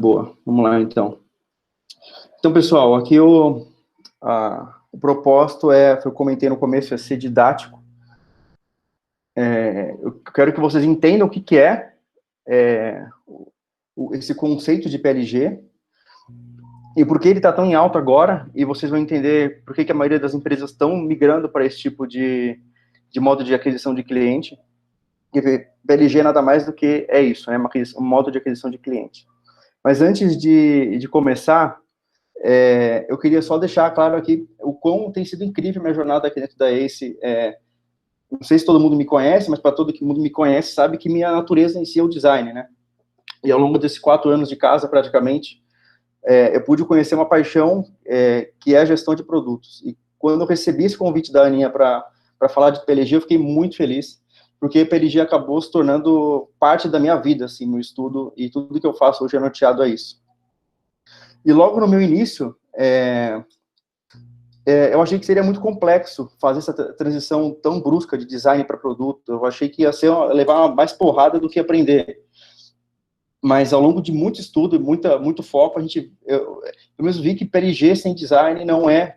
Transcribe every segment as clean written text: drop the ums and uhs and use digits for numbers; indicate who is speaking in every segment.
Speaker 1: Boa, vamos lá então. Então, pessoal, aqui o propósito eu comentei no começo, é ser didático. Eu quero que vocês entendam o que é esse conceito de PLG e por que ele está tão em alta agora, e vocês vão entender por que a maioria das empresas estão migrando para esse tipo de modo de aquisição de cliente. E PLG nada mais do que isso, um modo de aquisição de cliente. Mas antes de começar, eu queria só deixar claro aqui o quão tem sido incrível minha jornada aqui dentro da ACE. Não sei se todo mundo me conhece, mas para todo mundo me conhece, sabe que minha natureza em si é o design, né? E ao longo desses 4 anos de casa, praticamente, eu pude conhecer uma paixão que é a gestão de produtos. E quando eu recebi esse convite da Aninha para falar de PLG, eu fiquei muito feliz, porque PLG acabou se tornando parte da minha vida, assim, no estudo, e tudo que eu faço hoje é norteado a isso. E logo no meu início, eu achei que seria muito complexo fazer essa transição tão brusca de design para produto. Eu achei que ia levar mais porrada do que aprender. Mas ao longo de muito estudo, muito foco, eu mesmo vi que PLG sem design não é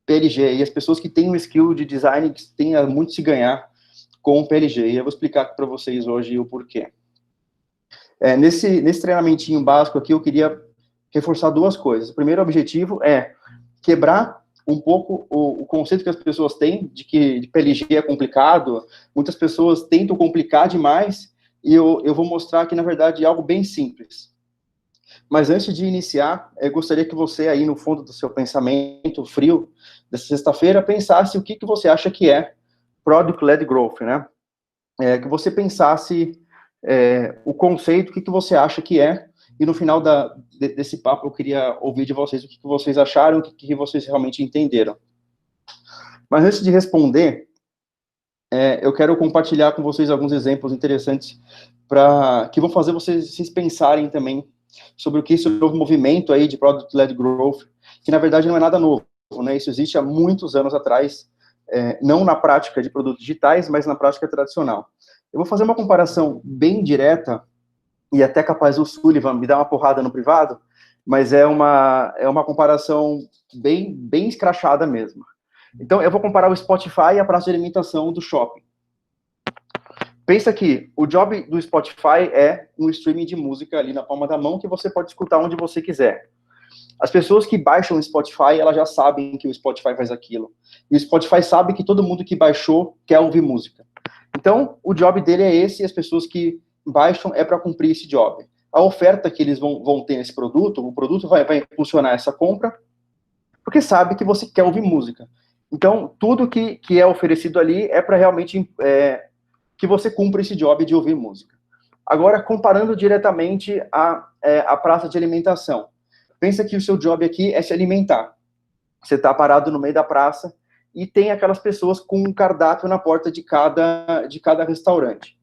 Speaker 1: PLG. E as pessoas que têm um skill de design têm muito se ganhar com o PLG. E eu vou explicar para vocês hoje o porquê. Nesse treinamentinho básico aqui, eu queria reforçar 2 coisas. O primeiro objetivo é quebrar um pouco o conceito que as pessoas têm de que PLG é complicado. Muitas pessoas tentam complicar demais, e eu vou mostrar que, na verdade, é algo bem simples. Mas antes de iniciar, eu gostaria que você, aí no fundo do seu pensamento frio, dessa sexta-feira, pensasse o que você acha que é Product-Led Growth, né? Que você pensasse o conceito, o que você acha que é, e no final desse papo eu queria ouvir de vocês o que vocês acharam, o que vocês realmente entenderam. Mas antes de responder, eu quero compartilhar com vocês alguns exemplos interessantes que vão fazer vocês pensarem também sobre o que esse novo movimento aí de Product-Led Growth, que na verdade não é nada novo, né? Isso existe há muitos anos atrás, não na prática de produtos digitais, mas na prática tradicional. Eu vou fazer uma comparação bem direta, e até capaz o Sullivan me dar uma porrada no privado, mas é uma comparação bem escrachada mesmo. Então, eu vou comparar o Spotify e a praça de alimentação do shopping. Pensa que o job do Spotify é um streaming de música ali na palma da mão, que você pode escutar onde você quiser. As pessoas que baixam o Spotify, elas já sabem que o Spotify faz aquilo. E o Spotify sabe que todo mundo que baixou quer ouvir música. Então, o job dele é esse, e as pessoas que baixam é para cumprir esse job. A oferta que eles vão ter nesse produto, o produto vai impulsionar essa compra, porque sabe que você quer ouvir música. Então, tudo que é oferecido ali é para realmente que você cumpra esse job de ouvir música. Agora, comparando diretamente a praça de alimentação. Pensa que o seu job aqui é se alimentar. Você está parado no meio da praça e tem aquelas pessoas com um cardápio na porta de cada restaurante.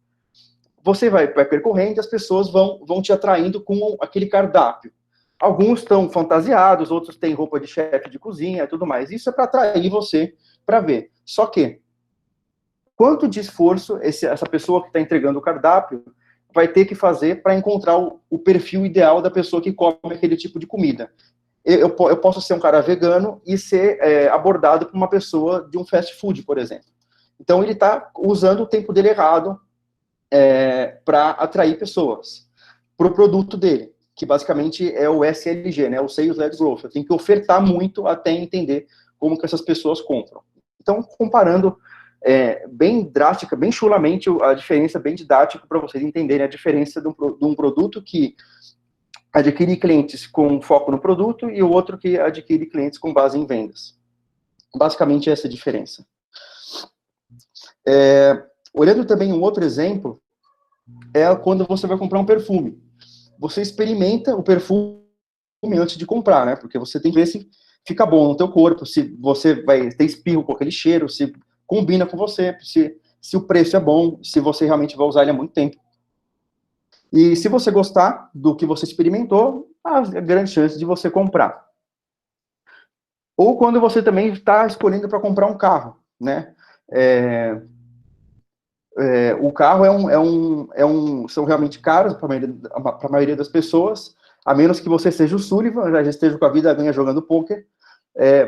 Speaker 1: Você vai percorrendo e as pessoas vão te atraindo com aquele cardápio. Alguns estão fantasiados, outros têm roupa de chefe de cozinha e tudo mais. Isso é para atrair você para ver. Só que, quanto de esforço essa pessoa que está entregando o cardápio vai ter que fazer para encontrar o perfil ideal da pessoa que come aquele tipo de comida? Eu posso ser um cara vegano e ser abordado por uma pessoa de um fast food, por exemplo. Então, ele está usando o tempo dele errado para atrair pessoas para o produto dele, que basicamente é o SLG, né, o Sales Led Growth. Eu tenho que ofertar muito até entender como que essas pessoas compram. Então, comparando bem drástica, bem chulamente, a diferença bem didática para vocês entenderem a diferença de um produto que adquire clientes com foco no produto e o outro que adquire clientes com base em vendas. Basicamente, essa é a diferença. Olhando também um outro exemplo, é quando você vai comprar um perfume. Você experimenta o perfume antes de comprar, né? Porque você tem que ver se fica bom no teu corpo, se você vai ter espirro com aquele cheiro, se combina com você, se o preço é bom, se você realmente vai usar ele há muito tempo. E se você gostar do que você experimentou, há grande chance de você comprar. Ou quando você também está escolhendo para comprar um carro, né? O carro são realmente caros para a maioria das pessoas, a menos que você seja o Sullivan, já esteja com a vida ganha jogando pôquer.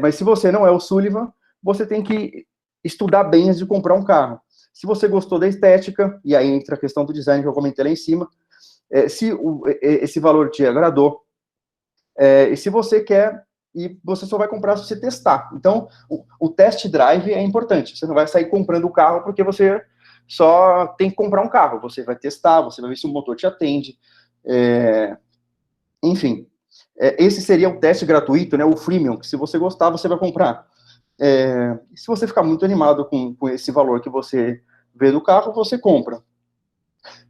Speaker 1: Mas se você não é o Sullivan, você tem que estudar bem antes de comprar um carro. Se você gostou da estética, e aí entra a questão do design que eu comentei lá em cima, se esse valor te agradou, e se você quer, e você só vai comprar se você testar. Então, o test drive é importante. Você não vai sair comprando o carro porque você só tem que comprar um carro. Você vai testar, você vai ver se o motor te atende. Enfim, esse seria o teste gratuito, né, o freemium, que se você gostar, você vai comprar. Se você ficar muito animado com esse valor que você vê do carro, você compra.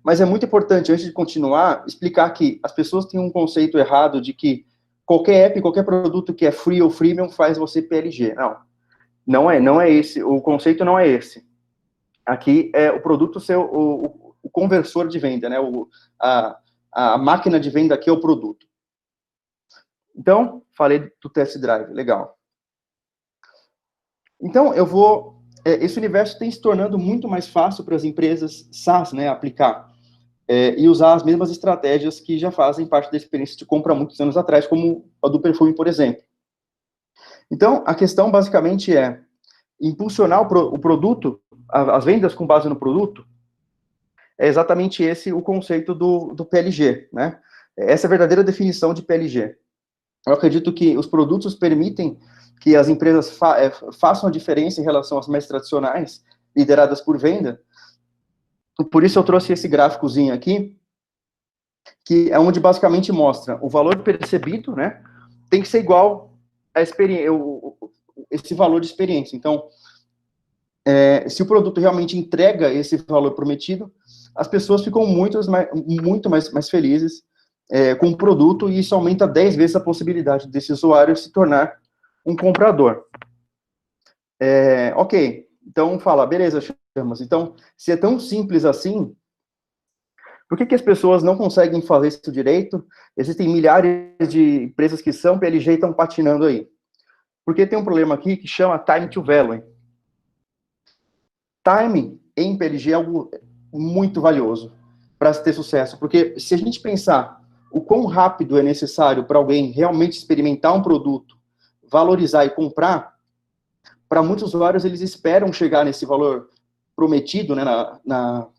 Speaker 1: Mas é muito importante, antes de continuar, explicar que as pessoas têm um conceito errado de que qualquer app, qualquer produto que é free ou freemium faz você PLG. Não é esse, o conceito não é esse. Aqui é o produto ser o conversor de venda, né? A máquina de venda aqui é o produto. Então, falei do test drive, legal. Então, esse universo tem se tornando muito mais fácil para as empresas SaaS, né, aplicar. E usar as mesmas estratégias que já fazem parte da experiência de compra há muitos anos atrás, como a do perfume, por exemplo. Então, a questão basicamente é impulsionar o produto, as vendas com base no produto, é exatamente esse o conceito do PLG, né? Essa é a verdadeira definição de PLG. Eu acredito que os produtos permitem que as empresas façam a diferença em relação às mais tradicionais, lideradas por venda. Por isso eu trouxe esse gráficozinho aqui, que é onde basicamente mostra o valor percebido, né? Tem que ser igual a esse valor de experiência. Então, se o produto realmente entrega esse valor prometido, as pessoas ficam muito mais felizes com o produto, e isso aumenta 10 vezes a possibilidade desse usuário se tornar um comprador. Ok, então fala, beleza, Chamas, então, se é tão simples assim, por que as pessoas não conseguem fazer isso direito? Existem milhares de empresas que são PLG e estão patinando aí. Porque tem um problema aqui que chama time to value. Time em PLG é algo muito valioso para ter sucesso, porque se a gente pensar o quão rápido é necessário para alguém realmente experimentar um produto, valorizar e comprar, para muitos usuários eles esperam chegar nesse valor prometido, né, na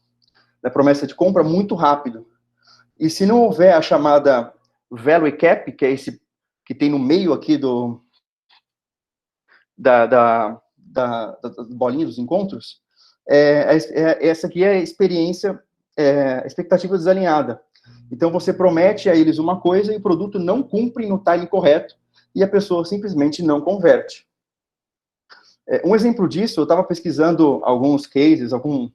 Speaker 1: promessa de compra muito rápido. E se não houver a chamada value cap, que é esse que tem no meio aqui da bolinha dos encontros, essa aqui é a expectativa desalinhada. Então, você promete a eles uma coisa e o produto não cumpre no time correto e a pessoa simplesmente não converte. Um exemplo disso, eu estava pesquisando alguns cases, alguns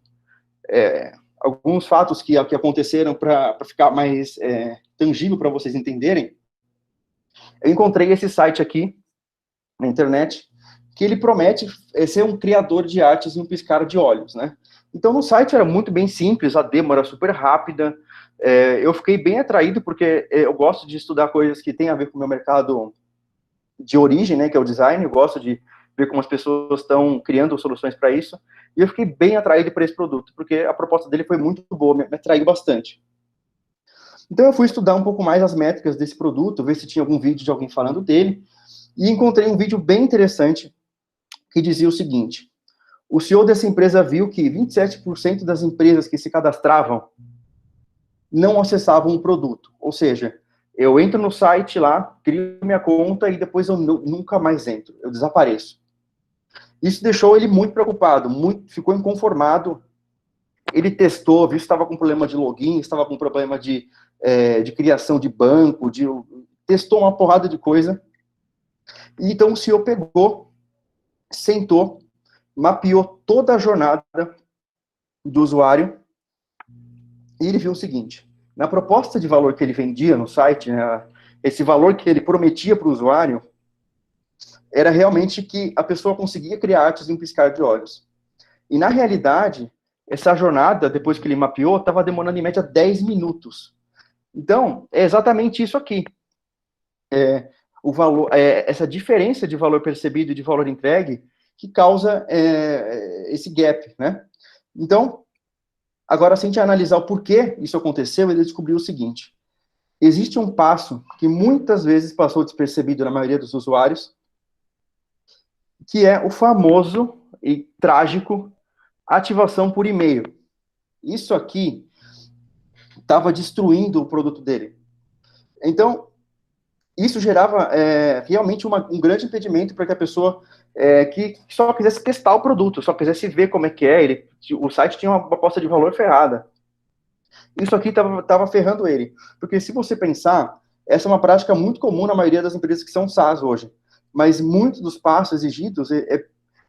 Speaker 1: fatos que aconteceram para ficar mais tangível para vocês entenderem. Eu encontrei esse site aqui na internet, que ele promete ser um criador de artes em um piscar de olhos, né? Então, no site era muito bem simples, a demo era super rápida, eu fiquei bem atraído, porque eu gosto de estudar coisas que têm a ver com o meu mercado de origem, né, que é o design, eu gosto de ver como as pessoas estão criando soluções para isso, e eu fiquei bem atraído por esse produto, porque a proposta dele foi muito boa, me atraiu bastante. Então, eu fui estudar um pouco mais as métricas desse produto, ver se tinha algum vídeo de alguém falando dele, e encontrei um vídeo bem interessante, que dizia o seguinte: o CEO dessa empresa viu que 27% das empresas que se cadastravam não acessavam o produto. Ou seja, eu entro no site lá, crio minha conta e depois eu nunca mais entro, eu desapareço. Isso deixou ele muito preocupado, ficou inconformado. Ele testou, viu se estava com problema de login, estava com problema de criação de banco, testou uma porrada de coisa. E então o CEO pegou, sentou, mapeou toda a jornada do usuário, e ele viu o seguinte: na proposta de valor que ele vendia no site, né, esse valor que ele prometia para o usuário, era realmente que a pessoa conseguia criar artes em um piscar de olhos. E na realidade, essa jornada, depois que ele mapeou, estava demorando em média 10 minutos. Então, é exatamente isso aqui. O valor, essa diferença de valor percebido e de valor entregue que causa esse gap, né? Então, Agora, se a gente analisar o porquê isso aconteceu, ele descobriu o seguinte: existe um passo que muitas vezes passou despercebido na maioria dos usuários, que é o famoso e trágico ativação por e-mail. Isso aqui estava destruindo o produto dele. Então, isso gerava realmente um grande impedimento para que a pessoa que só quisesse testar o produto, só quisesse ver como é que é, o site tinha uma proposta de valor ferrada. Isso aqui estava ferrando ele. Porque se você pensar, essa é uma prática muito comum na maioria das empresas que são SaaS hoje. Mas muitos dos passos exigidos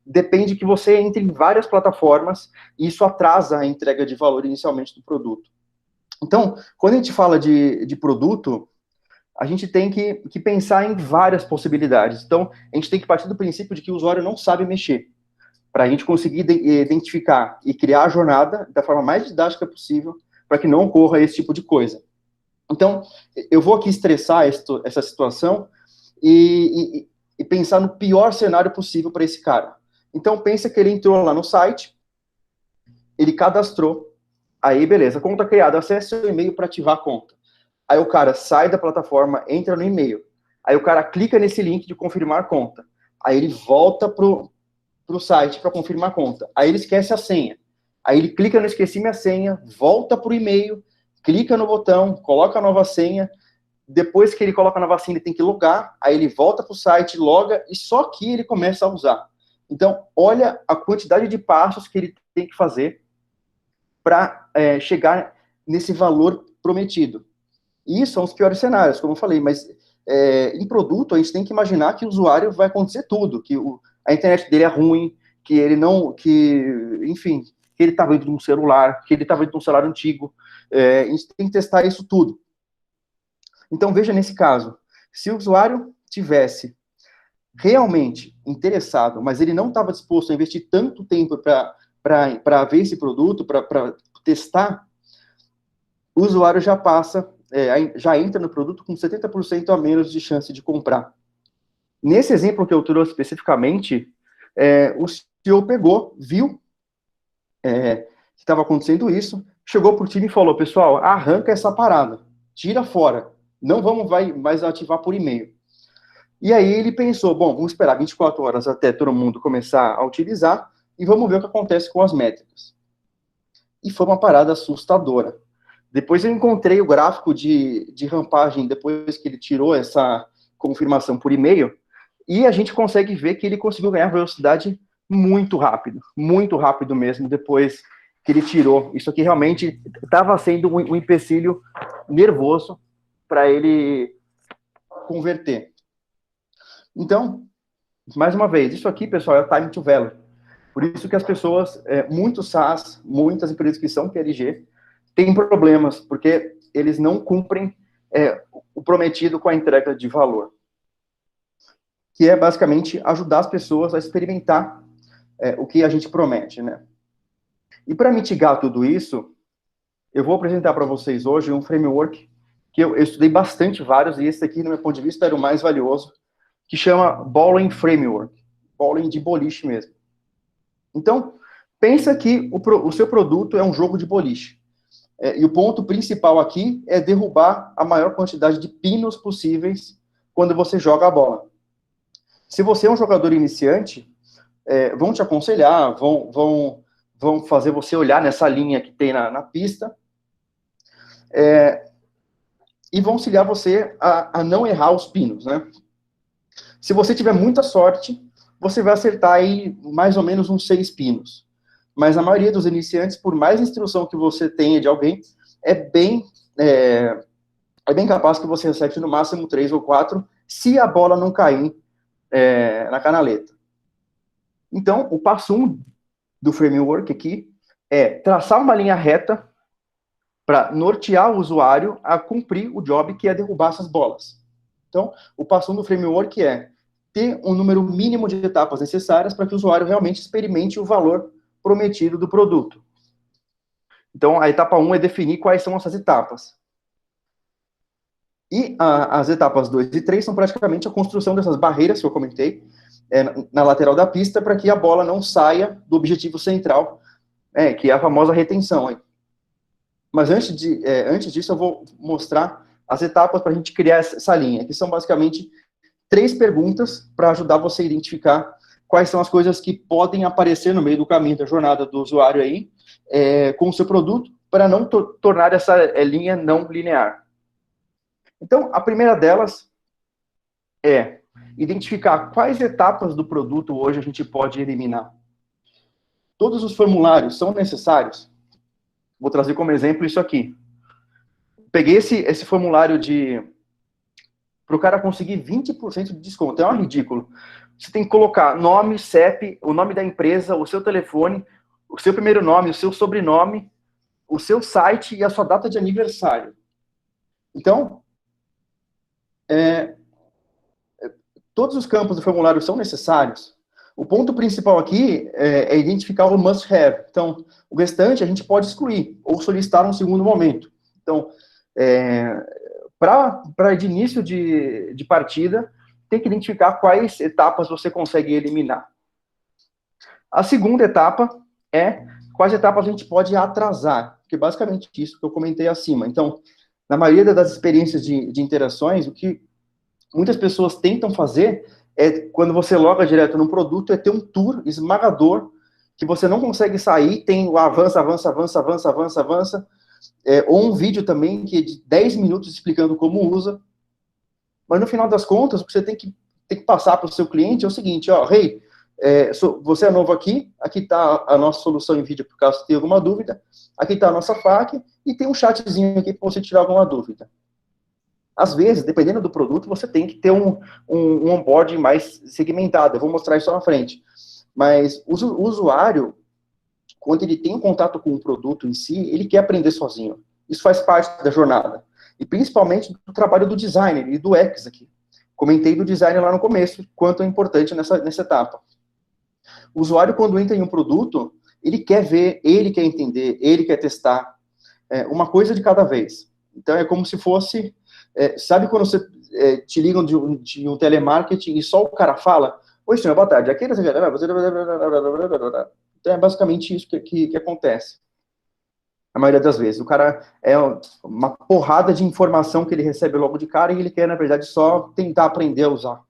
Speaker 1: depende que você entre em várias plataformas e isso atrasa a entrega de valor inicialmente do produto. Então, quando a gente fala de produto, a gente tem que pensar em várias possibilidades. Então, a gente tem que partir do princípio de que o usuário não sabe mexer, para a gente conseguir identificar e criar a jornada da forma mais didática possível, para que não ocorra esse tipo de coisa. Então, eu vou aqui estressar essa situação e pensar no pior cenário possível para esse cara. Então, pensa que ele entrou lá no site, ele cadastrou, aí beleza, conta criada, acesse o e-mail para ativar a conta. Aí o cara sai da plataforma, entra no e-mail. Aí o cara clica nesse link de confirmar conta. Aí ele volta pro site para confirmar conta. Aí ele esquece a senha. Aí ele clica no esqueci minha senha, volta pro e-mail, clica no botão, coloca a nova senha. Depois que ele coloca a nova senha, ele tem que logar. Aí ele volta pro site, loga e só que ele começa a usar. Então, olha a quantidade de passos que ele tem que fazer para chegar nesse valor prometido. E isso são os piores cenários, como eu falei, mas em produto a gente tem que imaginar que o usuário vai acontecer tudo, que a internet dele é ruim, que ele não, enfim, que ele está vendo de um celular, que ele está vendo de um celular antigo, a gente tem que testar isso tudo. Então veja nesse caso, se o usuário tivesse realmente interessado, mas ele não estava disposto a investir tanto tempo para ver esse produto, para testar, o usuário já passa, já entra no produto com 70% a menos de chance de comprar. Nesse exemplo que eu trouxe especificamente, o CEO pegou, viu que estava acontecendo isso, chegou para o time e falou, pessoal, arranca essa parada, tira fora, não vamos mais ativar por e-mail. E aí ele pensou, bom, vamos esperar 24 horas até todo mundo começar a utilizar e vamos ver o que acontece com as métricas. E foi uma parada assustadora. Depois eu encontrei o gráfico de rampagem depois que ele tirou essa confirmação por e-mail e a gente consegue ver que ele conseguiu ganhar velocidade muito rápido mesmo, depois que ele tirou. Isso aqui realmente estava sendo um empecilho nervoso para ele converter. Então, mais uma vez, isso aqui, pessoal, é o time to value. Por isso que as pessoas, muitos SaaS, muitas empresas que são PLG, têm problemas, porque eles não cumprem o prometido com a entrega de valor. Que é, basicamente, ajudar as pessoas a experimentar o que a gente promete, né? E para mitigar tudo isso, eu vou apresentar para vocês hoje um framework que eu estudei bastante vários, e esse aqui, no meu ponto de vista, era o mais valioso, que chama Bowling Framework. Bowling de boliche mesmo. Então, pensa que o seu produto é um jogo de boliche. E o ponto principal aqui é derrubar a maior quantidade de pinos possíveis quando você joga a bola. Se você é um jogador iniciante, vão te aconselhar, vão fazer você olhar nessa linha que tem na pista, e vão auxiliar você a não errar os pinos, né? Se você tiver muita sorte, você vai acertar aí mais ou menos uns 6 pinos. Mas a maioria dos iniciantes, por mais instrução que você tenha de alguém, é bem capaz que você acerte no máximo 3 ou 4, se a bola não cair na canaleta. Então, o passo 1 do framework aqui é traçar uma linha reta para nortear o usuário a cumprir o job que é derrubar essas bolas. Então, o passo 1 do framework é ter um número mínimo de etapas necessárias para que o usuário realmente experimente o valor prometido do produto. Então, a etapa 1 é definir quais são essas etapas. E as etapas 2 e 3 são praticamente a construção dessas barreiras que eu comentei na lateral da pista para que a bola não saia do objetivo central, que é a famosa retenção. Mas antes disso, eu vou mostrar as etapas para a gente criar essa linha, que são basicamente 3 perguntas para ajudar você a identificar quais são as coisas que podem aparecer no meio do caminho da jornada do usuário aí, com o seu produto, para não tornar essa linha não linear. Então, a primeira delas é identificar quais etapas do produto hoje a gente pode eliminar. Todos os formulários são necessários? Vou trazer como exemplo isso aqui. Peguei esse formulário para o cara conseguir 20% de desconto. É um ridículo. Você tem que colocar nome, CEP, o nome da empresa, o seu telefone, o seu primeiro nome, o seu sobrenome, o seu site e a sua data de aniversário. Então, todos os campos do formulário são necessários. O ponto principal aqui é identificar o must have. Então, o restante a gente pode excluir ou solicitar um segundo momento. Então, para de início de partida, tem que identificar quais etapas você consegue eliminar. A segunda etapa é quais etapas a gente pode atrasar, que é basicamente isso que eu comentei acima. Então, na maioria das experiências de interações, o que muitas pessoas tentam fazer quando você loga direto no produto, é ter um tour esmagador, que você não consegue sair, tem o avança, ou um vídeo também, que é de 10 minutos explicando como usa, mas no final das contas, o que você tem que passar para o seu cliente é o seguinte, hey, você é novo aqui está a nossa solução em vídeo, por caso você tenha alguma dúvida, aqui está a nossa FAQ, e tem um chatzinho aqui para você tirar alguma dúvida. Às vezes, dependendo do produto, você tem que ter um onboarding mais segmentado. Eu vou mostrar isso na frente. Mas o usuário, quando ele tem um contato com o produto em si, ele quer aprender sozinho. Isso faz parte da jornada. E principalmente do trabalho do designer e do UX aqui. Comentei do designer lá no começo, quanto é importante nessa etapa. O usuário, quando entra em um produto, ele quer ver, ele quer entender, ele quer testar. Uma coisa de cada vez. Então, é como se fosse... sabe quando você te ligam de um telemarketing e só o cara fala, oi, senhor, boa tarde, aqui... Então, é basicamente isso que acontece. A maioria das vezes. O cara uma porrada de informação que ele recebe logo de cara e ele quer, na verdade, só tentar aprender a usar.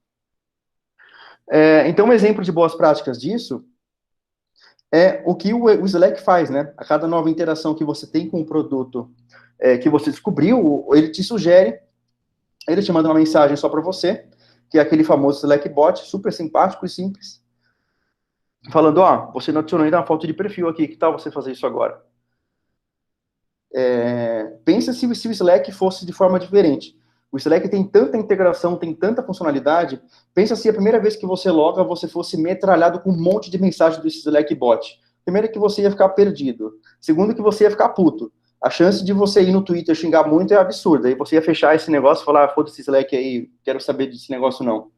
Speaker 1: Então, um exemplo de boas práticas disso é o que o Slack faz, né? A cada nova interação que você tem com o produto que você descobriu, ele te sugere, ele te manda uma mensagem só para você, que é aquele famoso Slack bot, super simpático e simples, falando, você não adicionou ainda uma foto de perfil aqui, que tal você fazer isso agora? Pensa se o Slack fosse de forma diferente. O Slack tem tanta integração, tem tanta funcionalidade, pensa se a primeira vez que você loga, você fosse metralhado com um monte de mensagem do Slack bot. Primeiro que você ia ficar perdido. Segundo que você ia ficar puto. A chance de você ir no Twitter xingar muito é absurda. Aí você ia fechar esse negócio e falar, foda-se Slack aí, quero saber desse negócio não.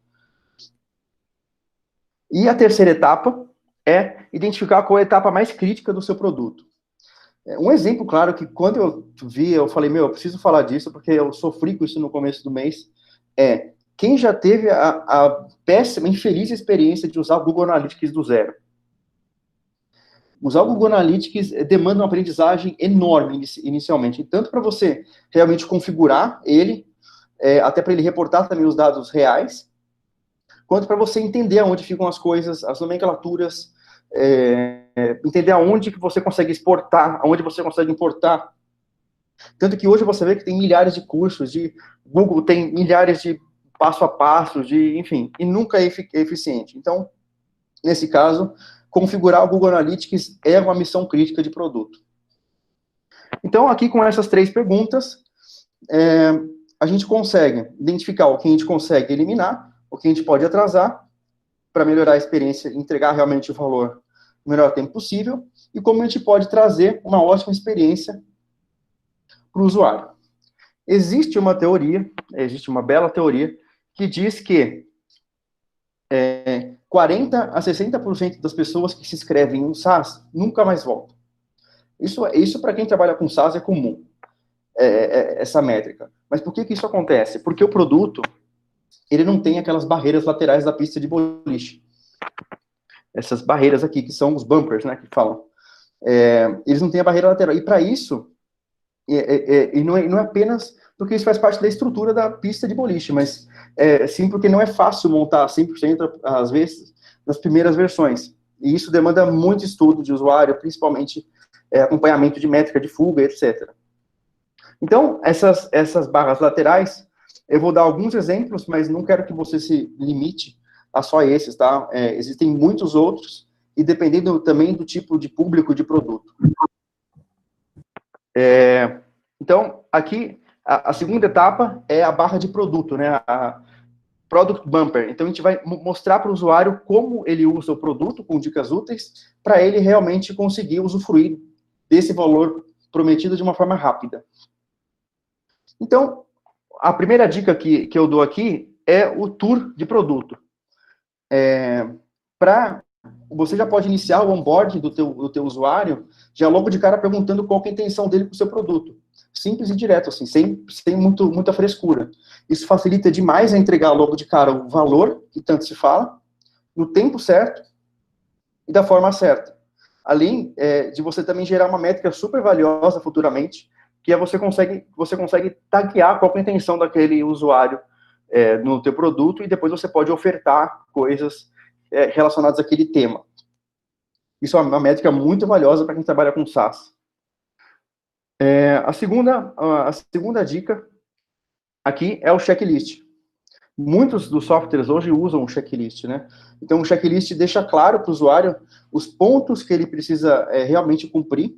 Speaker 1: E a terceira etapa é identificar qual é a etapa mais crítica do seu produto. Um exemplo, claro, que quando eu vi, eu falei, eu preciso falar disso, porque eu sofri com isso no começo do mês, quem já teve a péssima, infeliz experiência de usar o Google Analytics do zero. Usar o Google Analytics demanda uma aprendizagem enorme inicialmente, tanto para você realmente configurar ele, até para ele reportar também os dados reais, quanto para você entender aonde ficam as coisas, as nomenclaturas, entender aonde que você consegue exportar, aonde você consegue importar. Tanto que hoje você vê que tem milhares de cursos, Google tem milhares de passo a passo, enfim, e nunca é eficiente. Então, nesse caso, configurar o Google Analytics é uma missão crítica de produto. Então, aqui com essas 3 perguntas, a gente consegue identificar o que a gente consegue eliminar, o que a gente pode atrasar, para melhorar a experiência, entregar realmente o valor no melhor tempo possível, e como a gente pode trazer uma ótima experiência para o usuário. Existe uma bela teoria, que diz que 40% a 60% das pessoas que se inscrevem em um SaaS nunca mais voltam. Isso para quem trabalha com SaaS é comum, essa métrica. Mas por que isso acontece? Porque o produto, ele não tem aquelas barreiras laterais da pista de boliche. Essas barreiras aqui, que são os bumpers, né, que falam. Eles não têm a barreira lateral. E para isso, E não é apenas porque isso faz parte da estrutura da pista de boliche, mas sim porque não é fácil montar 100% às vezes nas primeiras versões. E isso demanda muito estudo de usuário, principalmente acompanhamento de métrica de fuga, etc. Então, essas barras laterais, eu vou dar alguns exemplos, mas não quero que você se limite a só esses, tá? Existem muitos outros, e dependendo também do tipo de público de produto. Então, aqui, a segunda etapa é a barra de produto, né? A Product Bumper. Então, a gente vai mostrar para o usuário como ele usa o produto, com dicas úteis, para ele realmente conseguir usufruir desse valor prometido de uma forma rápida. Então, a primeira dica que eu dou aqui é o tour de produto. Você já pode iniciar o onboard do teu usuário, já logo de cara perguntando qual que é a intenção dele com o seu produto. Simples e direto, assim, sem muita frescura. Isso facilita demais a entregar logo de cara o valor, que tanto se fala, no tempo certo e da forma certa. Além de você também gerar uma métrica super valiosa futuramente, que é você consegue taguear qual é a intenção daquele usuário no teu produto, e depois você pode ofertar coisas relacionadas àquele tema. Isso é uma métrica muito valiosa para quem trabalha com SaaS. A segunda dica aqui é o checklist. Muitos dos softwares hoje usam o checklist, né? Então, o checklist deixa claro para o usuário os pontos que ele precisa realmente cumprir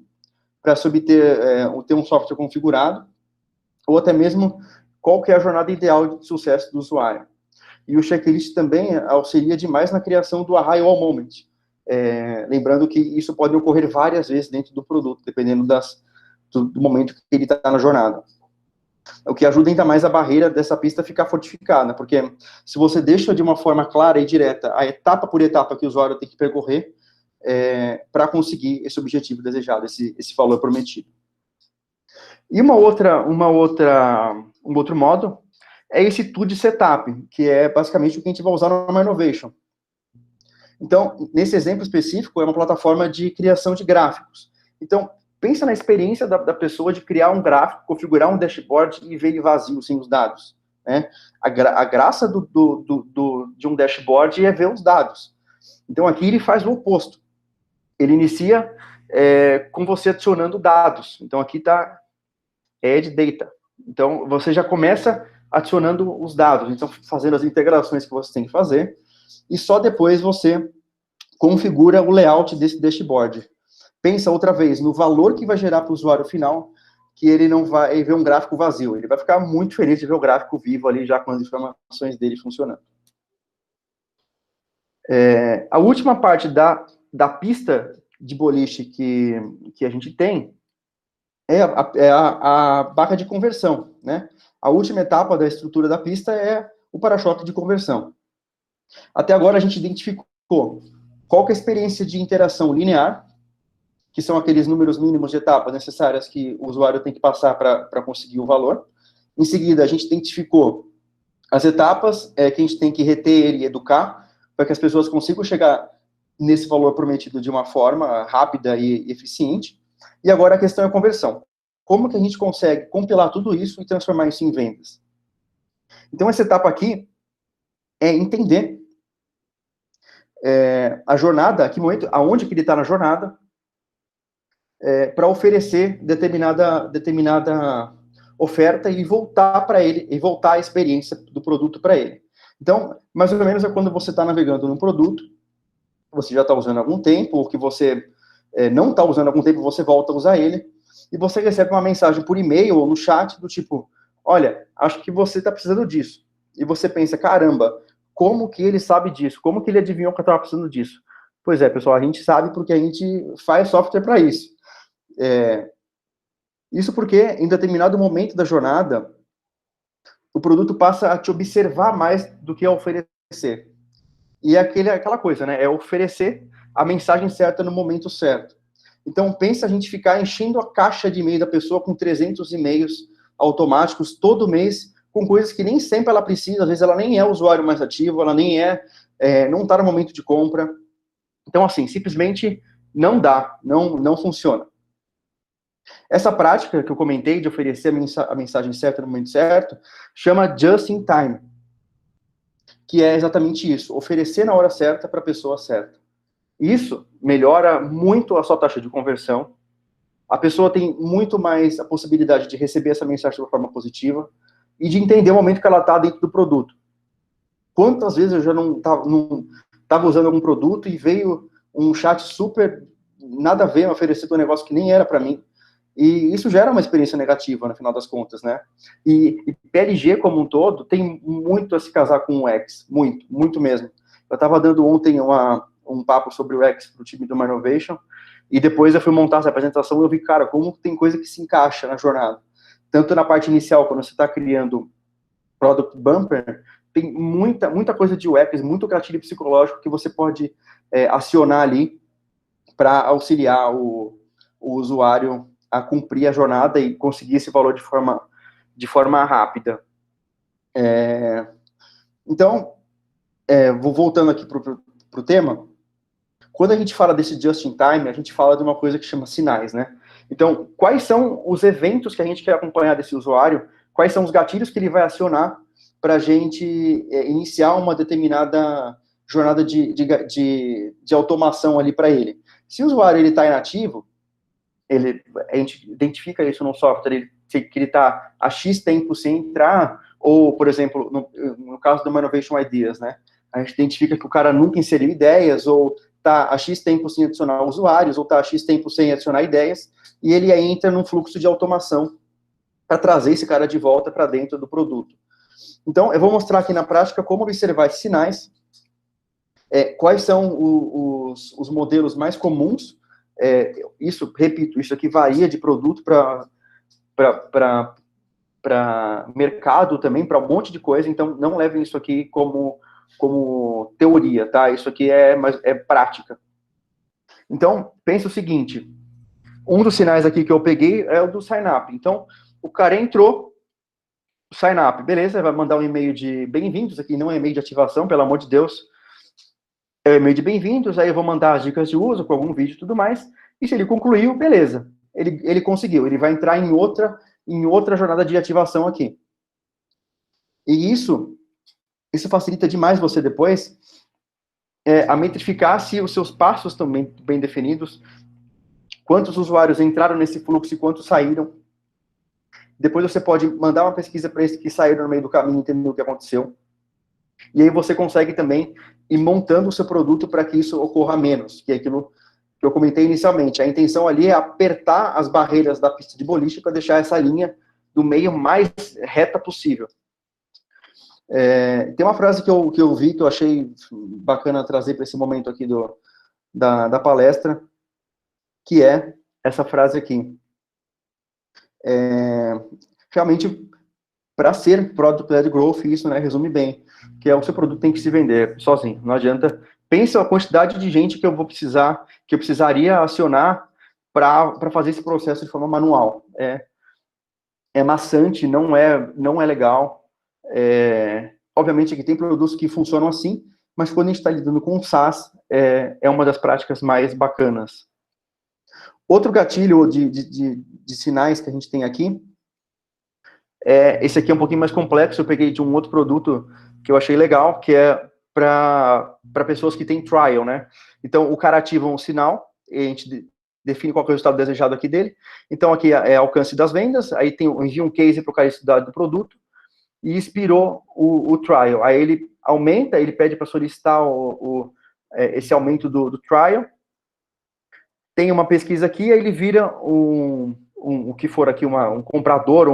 Speaker 1: para ter um software configurado, ou até mesmo qual que é a jornada ideal de sucesso do usuário. E o checklist também auxilia demais na criação do aha moment. Lembrando que isso pode ocorrer várias vezes dentro do produto, dependendo do momento que ele está na jornada. O que ajuda ainda mais a barreira dessa pista a ficar fortificada, porque se você deixa de uma forma clara e direta, a etapa por etapa que o usuário tem que percorrer, para conseguir esse objetivo desejado, esse valor prometido. E um outro modo é esse tool de setup, que é basicamente o que a gente vai usar no My Innovation. Então, nesse exemplo específico, é uma plataforma de criação de gráficos. Então, pensa na experiência da pessoa de criar um gráfico, configurar um dashboard e ver ele vazio, sem os dados. Né? A graça de um dashboard é ver os dados. Então, aqui ele faz o oposto. Ele inicia com você adicionando dados. Então, aqui está Add Data. Então, você já começa adicionando os dados, então fazendo as integrações que você tem que fazer, e só depois você configura o layout desse dashboard. Pensa outra vez no valor que vai gerar para o usuário final, que ele não vai ver um gráfico vazio, ele vai ficar muito feliz de ver o gráfico vivo ali, já com as informações dele funcionando. A última parte da pista de boliche que a gente tem é a barra de conversão, né? A última etapa da estrutura da pista é o para-choque de conversão. Até agora a gente identificou qual que é a experiência de interação linear, que são aqueles números mínimos de etapas necessárias que o usuário tem que passar para conseguir o valor. Em seguida, a gente identificou as etapas que a gente tem que reter e educar, para que as pessoas consigam chegar nesse valor prometido de uma forma rápida e eficiente. E agora a questão é a conversão. Como que a gente consegue compilar tudo isso e transformar isso em vendas? Então, essa etapa aqui é entender a jornada, que momento, aonde que ele está na jornada, para oferecer determinada oferta e voltar para ele, e voltar a experiência do produto para ele. Então, mais ou menos é quando você está navegando num produto, você já está usando há algum tempo, ou que você não está usando há algum tempo, você volta a usar ele, e você recebe uma mensagem por e-mail ou no chat do tipo, olha, acho que você está precisando disso. E você pensa, caramba, como que ele sabe disso? Como que ele adivinhou que eu estava precisando disso? Pois é, pessoal, a gente sabe porque a gente faz software para isso. Isso porque, em determinado momento da jornada, o produto passa a te observar mais do que a oferecer. E é aquela coisa, né? É oferecer a mensagem certa no momento certo. Então, pensa a gente ficar enchendo a caixa de e-mail da pessoa com 300 e-mails automáticos todo mês, com coisas que nem sempre ela precisa, às vezes ela nem é o usuário mais ativo, ela nem não está no momento de compra. Então, assim, simplesmente não dá, não funciona. Essa prática que eu comentei de oferecer a mensagem certa no momento certo, chama just in time, que é exatamente isso, oferecer na hora certa para a pessoa certa. Isso melhora muito a sua taxa de conversão, a pessoa tem muito mais a possibilidade de receber essa mensagem de uma forma positiva e de entender o momento que ela está dentro do produto. Quantas vezes eu já não estava usando algum produto e veio um chat super nada a ver, oferecendo um negócio que nem era para mim, e isso gera uma experiência negativa, no final das contas, né? E PLG como um todo tem muito a se casar com o UX, muito mesmo. Eu estava dando ontem um papo sobre o UX para o time do My Innovation, e depois eu fui montar essa apresentação e eu vi, cara, como tem coisa que se encaixa na jornada. Tanto na parte inicial, quando você está criando Product Bumper, tem muita coisa de UX, muito gatilho psicológico que você pode acionar ali para auxiliar o usuário a cumprir a jornada e conseguir esse valor de forma rápida. Então, vou voltando aqui para o tema. Quando a gente fala desse just-in-time, a gente fala de uma coisa que chama sinais, né? Então, quais são os eventos que a gente quer acompanhar desse usuário? Quais são os gatilhos que ele vai acionar para a gente iniciar uma determinada jornada de automação ali para ele? Se o usuário está inativo, a gente identifica isso no software, que ele está a X tempo sem entrar, ou, por exemplo, no caso do Innovation Ideas, né? A gente identifica que o cara nunca inseriu ideias, ou está a X tempo sem adicionar usuários, ou está a X tempo sem adicionar ideias, e ele aí entra num fluxo de automação para trazer esse cara de volta para dentro do produto. Então, eu vou mostrar aqui na prática como observar esses sinais, quais são os modelos mais comuns. Repito, isso aqui varia de produto para mercado também, para um monte de coisa, então não levem isso aqui como teoria, tá? Isso aqui é prática. Então, pensa o seguinte, um dos sinais aqui que eu peguei é o do sign-up. Então, o cara entrou, sign-up, beleza, vai mandar um e-mail de bem-vindos, aqui não é e-mail de ativação, pelo amor de Deus, é e-mail de bem-vindos, aí eu vou mandar as dicas de uso com algum vídeo e tudo mais, e se ele concluiu, beleza, ele conseguiu, ele vai entrar em outra jornada de ativação aqui. E isso facilita demais você depois a metrificar se os seus passos estão bem definidos, quantos usuários entraram nesse fluxo e quantos saíram. Depois você pode mandar uma pesquisa para esses que saíram no meio do caminho e entender o que aconteceu. E aí você consegue também ir montando o seu produto para que isso ocorra menos, que é aquilo que eu comentei inicialmente. A intenção ali é apertar as barreiras da pista de boliche para deixar essa linha do meio mais reta possível. Tem uma frase que eu vi, que eu achei bacana trazer para esse momento aqui da palestra, que é essa frase aqui. Realmente, para ser Product-Led Growth, isso, né, resume bem, que é o seu produto tem que se vender sozinho, não adianta. Pensa a quantidade de gente que eu precisaria acionar para fazer esse processo de forma manual. É maçante, não é legal. Obviamente que tem produtos que funcionam assim, mas quando a gente está lidando com o SaaS, é uma das práticas mais bacanas. Outro gatilho de sinais que a gente tem aqui, esse aqui é um pouquinho mais complexo, eu peguei de um outro produto que eu achei legal, que é para pessoas que têm trial, né? Então, o cara ativa um sinal, e a gente define qual é o resultado desejado aqui dele. Então, aqui é alcance das vendas, aí envia um case para o cara estudar do produto, e expirou o trial. Aí ele aumenta, ele pede para solicitar esse aumento do trial. Tem uma pesquisa aqui, aí ele vira o que for aqui, um comprador,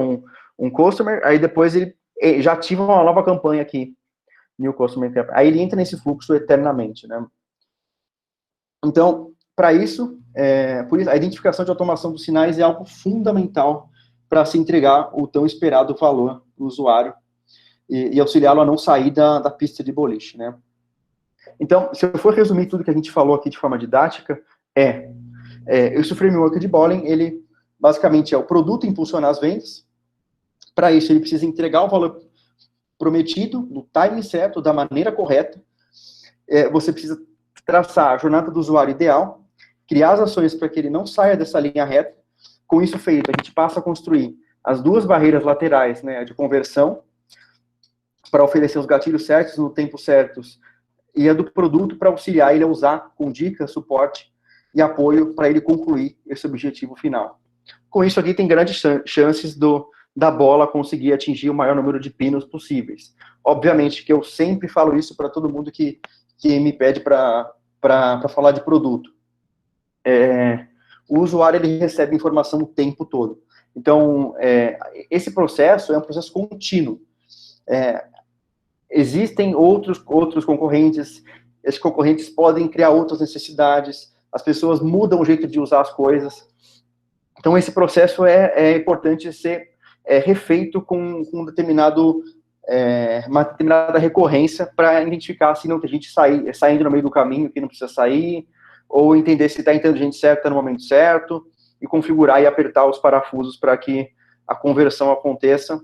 Speaker 1: um customer, aí depois ele já ativa uma nova campanha aqui, New Customer Campaign. Aí ele entra nesse fluxo eternamente, né? Então, para isso, por isso, a identificação de automação dos sinais é algo fundamental para se entregar o tão esperado valor do usuário e auxiliá-lo a não sair da pista de boliche, né? Então, se eu for resumir tudo que a gente falou aqui de forma didática, esse framework de Bolling, ele basicamente é o produto impulsionar as vendas. Para isso, ele precisa entregar o valor prometido, no time certo, da maneira correta. Você precisa traçar a jornada do usuário ideal, criar as ações para que ele não saia dessa linha reta, Com isso feito, a gente passa a construir as duas barreiras laterais, né, de conversão, para oferecer os gatilhos certos no tempo certos, e a do produto para auxiliar ele a usar com dicas, suporte e apoio para ele concluir esse objetivo final. Com isso aqui tem grandes chances da bola conseguir atingir o maior número de pinos possíveis. Obviamente que eu sempre falo isso para todo mundo que me pede para falar de produto. O usuário ele recebe informação o tempo todo. Então, esse processo é um processo contínuo. Existem outros concorrentes, esses concorrentes podem criar outras necessidades, as pessoas mudam o jeito de usar as coisas. Então, esse processo é importante ser refeito com uma determinada recorrência para identificar se não tem gente saindo no meio do caminho que não precisa sair, ou entender se está entrando gente certa no momento certo, e configurar e apertar os parafusos para que a conversão aconteça.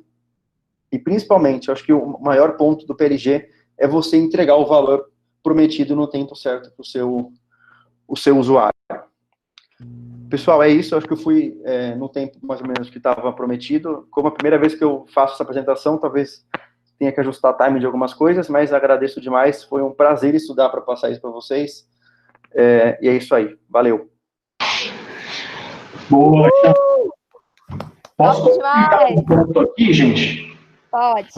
Speaker 1: E, principalmente, eu acho que o maior ponto do PLG é você entregar o valor prometido no tempo certo para o seu usuário. Pessoal, é isso. Eu acho que eu fui no tempo, mais ou menos, que estava prometido. Como a primeira vez que eu faço essa apresentação, talvez tenha que ajustar time de algumas coisas, mas agradeço demais. Foi um prazer estudar para passar isso para vocês. E é isso aí. Valeu.
Speaker 2: Boa. Posso comentar um ponto aqui, gente?
Speaker 3: Pode.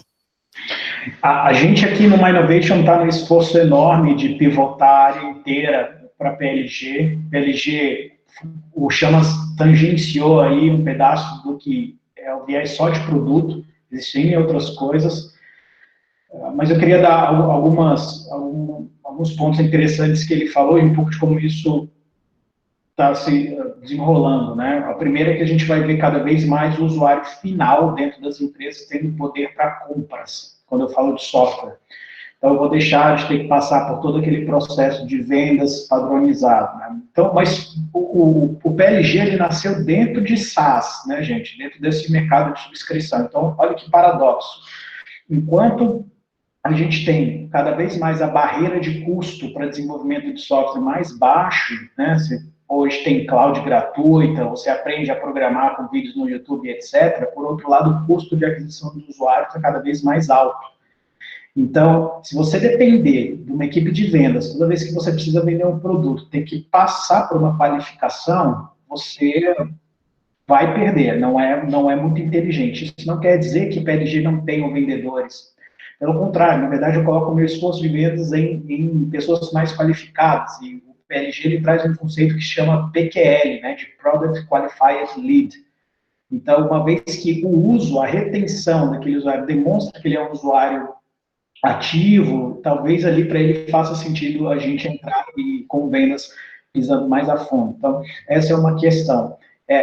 Speaker 2: A gente aqui no My Innovation está num esforço enorme de pivotar a área inteira para PLG. PLG, o Chamas tangenciou aí um pedaço do que é o viés só de produto, existem outras coisas, mas eu queria dar alguns pontos interessantes que ele falou e um pouco de como isso está se desenrolando, né? A primeira é que a gente vai ver cada vez mais o usuário final dentro das empresas tendo poder para compras, quando eu falo de software. Então, eu vou deixar de ter que passar por todo aquele processo de vendas padronizado, né? Então, mas o PLG, ele nasceu dentro de SaaS, né, gente? Dentro desse mercado de subscrição. Então, olha que paradoxo. Enquanto a gente tem cada vez mais a barreira de custo para desenvolvimento de software mais baixo, né? Hoje tem cloud gratuita, você aprende a programar com vídeos no YouTube, etc. Por outro lado, o custo de aquisição do usuário está cada vez mais alto. Então, se você depender de uma equipe de vendas, toda vez que você precisa vender um produto, tem que passar por uma qualificação, você vai perder, não é muito inteligente. Isso não quer dizer que PLG não tenha vendedores. Pelo contrário, na verdade, eu coloco o meu esforço de vendas em pessoas mais qualificadas, e o PLG ele traz um conceito que se chama PQL, né, de Product Qualified Lead. Então, uma vez que o uso, a retenção daquele usuário demonstra que ele é um usuário ativo, talvez ali para ele faça sentido a gente entrar com vendas pisando mais a fundo. Então, essa é uma questão.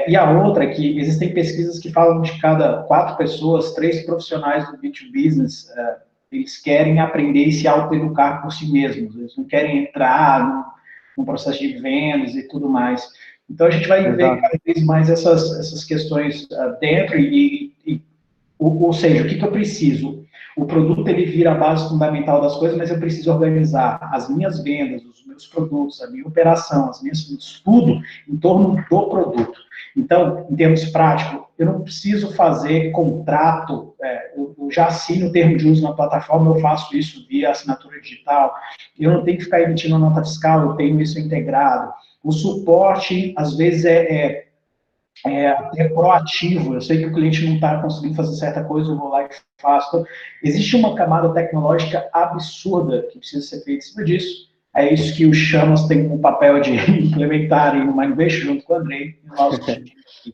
Speaker 2: E a outra é que existem pesquisas que falam de cada 4 pessoas, 3 profissionais do B2Business, eles querem aprender e se autoeducar por si mesmos, eles não querem entrar no processo de vendas e tudo mais. Então, a gente vai ver cada vez mais essas questões dentro, ou seja, o que eu preciso? O produto, ele vira a base fundamental das coisas, mas eu preciso organizar as minhas vendas, os meus produtos, a minha operação, tudo em torno do produto. Então, em termos práticos, eu não preciso fazer contrato, eu já assino o termo de uso na plataforma, eu faço isso via assinatura digital, eu não tenho que ficar emitindo nota fiscal, eu tenho isso integrado. O suporte, às vezes, é proativo, eu sei que o cliente não está conseguindo fazer certa coisa, eu vou lá e faço. Então, existe uma camada tecnológica absurda que precisa ser feita em cima disso. É isso que o Chamas tem o papel de implementar no My Innovation, junto com o Andrei e o nosso time aqui.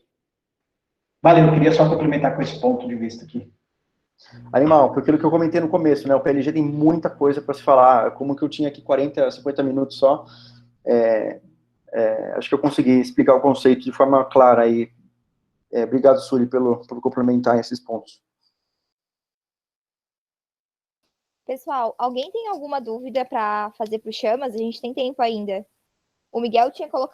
Speaker 2: Valeu, eu queria só complementar com esse ponto de vista aqui.
Speaker 1: Animal, foi aquilo que eu comentei no começo, né? O PLG tem muita coisa para se falar, como que eu tinha aqui 40, 50 minutos só, acho que eu consegui explicar o conceito de forma clara aí. Obrigado, Suri, por complementar esses pontos.
Speaker 3: Pessoal, alguém tem alguma dúvida para fazer para o Chamas? A gente tem tempo ainda. O Miguel tinha colocado